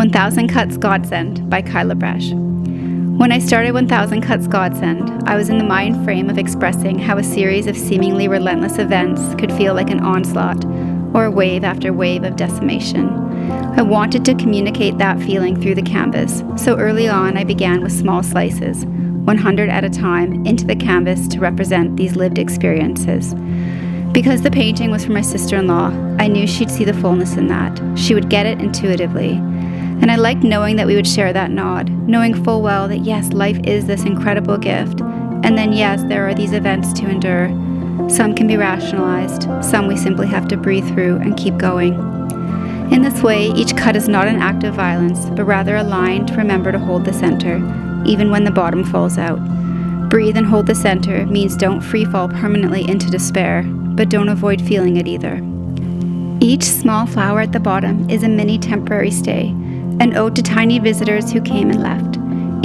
1000 Cuts-Godsend by Kyla Bresch. When I started 1000 Cuts-Godsend, I was in the mind frame of expressing how a series of seemingly relentless events could feel like an onslaught, or a wave after wave of decimation. I wanted to communicate that feeling through the canvas, so early on I began with small slices, 100 at a time, into the canvas to represent these lived experiences. Because the painting was for my sister-in-law, I knew she'd see the fullness in that. She would get it intuitively. And I liked knowing that we would share that nod, knowing full well that yes, life is this incredible gift, and then yes, there are these events to endure. Some can be rationalized, some we simply have to breathe through and keep going. In this way, each cut is not an act of violence, but rather a line to remember to hold the center, even when the bottom falls out. Breathe and hold the center means don't free fall permanently into despair, but don't avoid feeling it either. Each small flower at the bottom is a mini temporary stay, an ode to tiny visitors who came and left.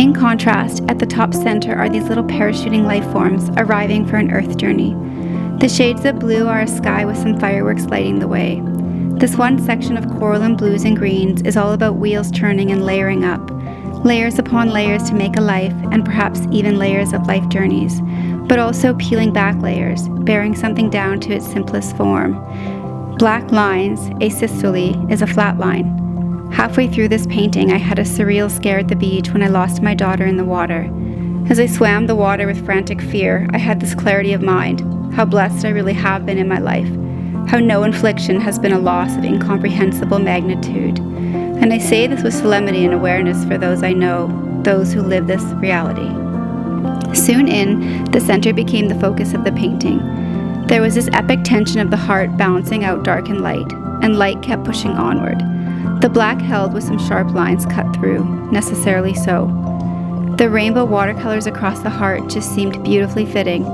In contrast, at the top center are these little parachuting life forms arriving for an earth journey. The shades of blue are a sky with some fireworks lighting the way. This one section of coral and blues and greens is all about wheels turning and layering up, layers upon layers to make a life, and perhaps even layers of life journeys, but also peeling back layers, bearing something down to its simplest form. Black lines, asystole, is a flat line. Halfway through this painting, I had a surreal scare at the beach when I lost my daughter in the water. As I swam the water with frantic fear, I had this clarity of mind, how blessed I really have been in my life, how no infliction has been a loss of incomprehensible magnitude. And I say this with solemnity and awareness for those I know, those who live this reality. Soon in, the center became the focus of the painting. There was this epic tension of the heart balancing out dark and light kept pushing onward. The black held with some sharp lines cut through, necessarily so. The rainbow watercolors across the heart just seemed beautifully fitting.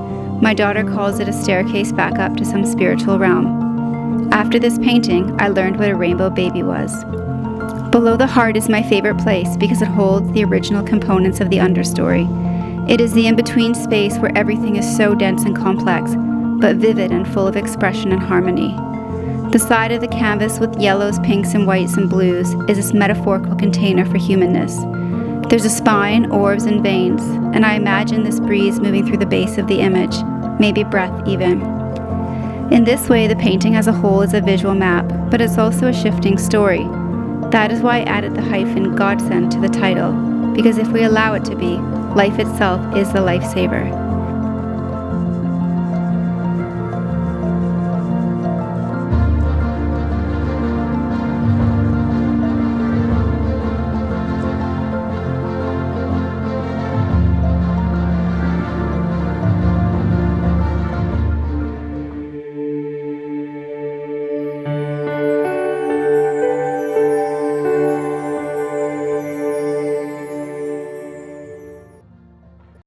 My daughter calls it a staircase back up to some spiritual realm. After this painting, I learned what a rainbow baby was. Below the heart is my favorite place because it holds the original components of the understory. It is the in-between space where everything is so dense and complex, but vivid and full of expression and harmony. The side of the canvas with yellows, pinks, and whites and blues is this metaphorical container for humanness. There's a spine, orbs, and veins, and I imagine this breeze moving through the base of the image, maybe breath even. In this way, the painting as a whole is a visual map, but it's also a shifting story. That is why I added the hyphen Godsend to the title, because if we allow it to be, life itself is the lifesaver.